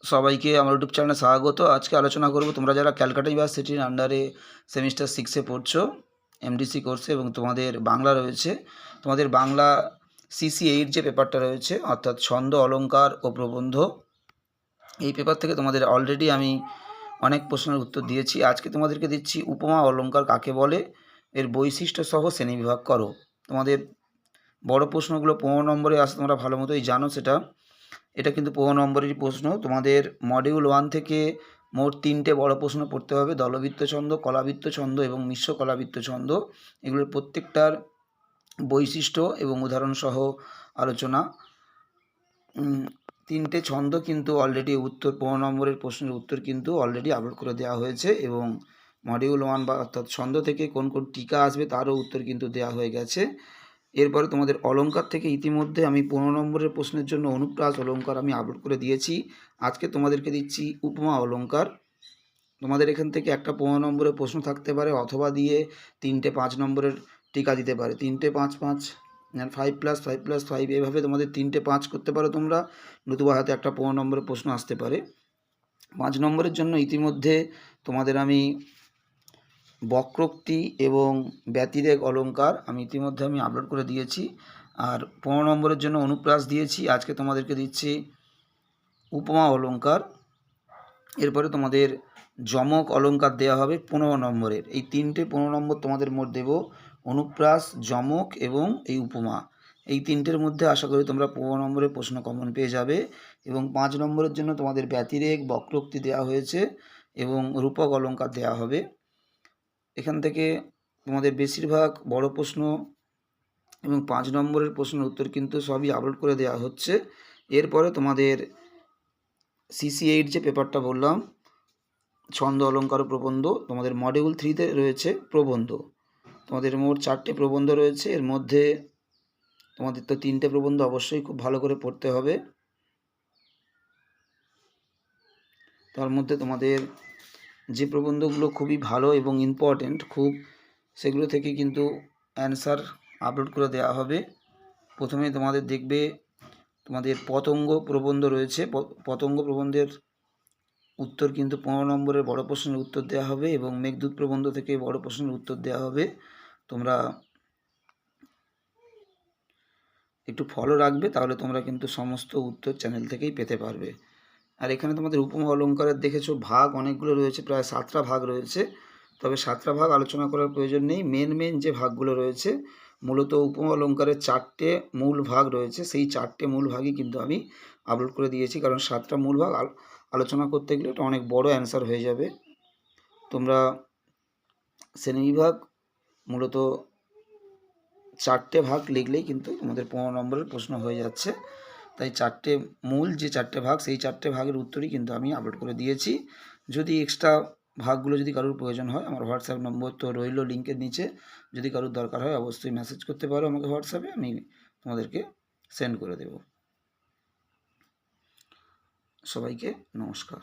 সবাইকে আমার ইউটিউব চ্যানেলে স্বাগত। আজকে আলোচনা করব তোমরা যারা ক্যালকাটা ইউনিভার্সিটির আন্ডারে সেমিস্টার 6-এ পড়ছো এমডিসি কোর্সে এবং তোমাদের বাংলা রয়েছে। তোমাদের বাংলা CC8 যে পেপারটা রয়েছে অর্থাৎ ছন্দ, অলঙ্কার ও প্রবন্ধ, এই পেপার থেকে তোমাদের অলরেডি আমি অনেক প্রশ্নের উত্তর দিয়েছি। আজকে তোমাদেরকে দিচ্ছি উপমা অলঙ্কার কাকে বলে, এর বৈশিষ্ট্য সহ শ্রেণীবিভাগ করো। তোমাদের বড় প্রশ্নগুলো 15 নম্বরে আসে, তোমরা ভালো মতোই জানো সেটা। এটা কিন্তু 15 নম্বরেরই প্রশ্ন। তোমাদের মডিউল 1 থেকে মোট 3টে বড় প্রশ্ন পড়তে হবে: দলবৃত্ত ছন্দ, কলাবৃত্ত ছন্দ এবং মিশ্র কলাবৃত্ত ছন্দ। এগুলোর প্রত্যেকটার বৈশিষ্ট্য এবং উদাহরণসহ আলোচনা। 3টে ছন্দ কিন্তু অলরেডি উত্তর 15 নম্বরের প্রশ্নের উত্তর কিন্তু অলরেডি আপলোড করে দেওয়া হয়েছে এবং মডিউল 1 বা অর্থাৎ ছন্দ থেকে কোন কোন টিকা আসবে তারও উত্তর কিন্তু দেওয়া হয়ে গেছে। এরপরে তোমাদের অলঙ্কার থেকে ইতিমধ্যে আমি 15 নম্বরের প্রশ্নের জন্য অনুপ্রাস অলঙ্কার আমি আপলোড করে দিয়েছি। আজকে তোমাদেরকে দিচ্ছি উপমা অলঙ্কার। তোমাদের এখান থেকে একটা 15 নম্বরের প্রশ্ন থাকতে পারে, অথবা দিয়ে 3টে 5 নম্বরের টিকা দিতে পারে। 3টে 5 5+5+5 এভাবে তোমাদের 3টে 5 করতে পারো তোমরা, নতুবা হাতে একটা 15 নম্বরের প্রশ্ন আসতে পারে। 5 নম্বরের জন্য ইতিমধ্যে তোমাদের আমি বক্রোক্তি এবং ব্যতিরেক অলঙ্কার ইতিমধ্যে আমি আপলোড করে দিয়েছি। আর 15 নম্বরের জন্য অনুপ্রাস দিয়েছি। আজকে তোমাদেরকে দিচ্ছি উপমা অলঙ্কার। এরপরে তোমাদের যমক অলঙ্কার দেওয়া হবে 15 নম্বরের। এই 3টে 15 নম্বর তোমাদের মোট দেব: অনুপ্রাস, যমক এবং এই উপমা। এই 3টের মধ্যে আশা করি তোমরা 15 নম্বরের প্রশ্ন কমন পেয়ে যাবে। এবং 5 নম্বরের জন্য তোমাদের ব্যতিরেক, বক্রোক্তি দেওয়া হয়েছে এবং রূপক অলঙ্কার দেওয়া হবে। এখান থেকে তোমাদের বেশিরভাগ বড় প্রশ্ন এবং 5 নম্বরের প্রশ্নের উত্তর কিন্তু সবই আপলোড করে দেওয়া হচ্ছে। এরপরে তোমাদের CC8 যে পেপারটা বললাম, ছন্দ, অলঙ্কার ও প্রবন্ধ, তোমাদের মডিউল 3-তে রয়েছে প্রবন্ধ। তোমাদের মোট 4টে প্রবন্ধ রয়েছে। এর মধ্যে তোমাদের তো 3টে প্রবন্ধ অবশ্যই খুব ভালো করে পড়তে হবে। তার মধ্যে তোমাদের যে প্রবন্ধগুলো খুবই ভালো এবং ইম্পর্টেন্ট খুব, সেগুলো থেকে কিন্তু অ্যান্সার আপলোড করে দেওয়া হবে। প্রথমে তোমাদের দেখবে তোমাদের পতঙ্গ প্রবন্ধ রয়েছে। পতঙ্গ প্রবন্ধের উত্তর কিন্তু 15 নম্বরের বড় প্রশ্নের উত্তর দেওয়া হবে এবং মেঘদূত প্রবন্ধ থেকে বড় প্রশ্নের উত্তর দেওয়া হবে। তোমরা একটু ফলো রাখবে, তাহলে তোমরা কিন্তু সমস্ত উত্তর চ্যানেল থেকেই পেতে পারবে। আর এখানে তোমাদের উপমা অলঙ্কারের দেখেছো ভাগ অনেকগুলো রয়েছে, প্রায় 7টা ভাগ রয়েছে। তবে 7টা ভাগ আলোচনা করার প্রয়োজন নেই। মেন যে ভাগগুলো রয়েছে, মূলত উপমা অলঙ্কারের 4টে মূল ভাগ রয়েছে। সেই 4টে মূল ভাগই কিন্তু আমি আপলোড করে দিয়েছি, কারণ 7টা মূল ভাগ আলোচনা করতে গেলে এটা অনেক বড় অ্যান্সার হয়ে যাবে। তোমরা শ্রেণীবিভাগ মূলত 4টে ভাগ লিখলেই কিন্তু তোমাদের 15 নম্বরের প্রশ্ন হয়ে যাচ্ছে। তাই 4টে মূল যে 4টে ভাগ, সেই 4টে ভাগের উত্তরই কিন্তু আমি আপলোড করে দিয়েছি। যদি এক্সট্রা ভাগগুলো যদি কারোর প্রয়োজন হয়, আমার হোয়াটসঅ্যাপ নম্বর তো রইল লিঙ্কের নিচে। যদি কারোর দরকার হয় অবশ্যই মেসেজ করতে পারো আমাকে হোয়াটসঅ্যাপে, আমি তোমাদেরকে সেন্ড করে দেব। সবাইকে নমস্কার।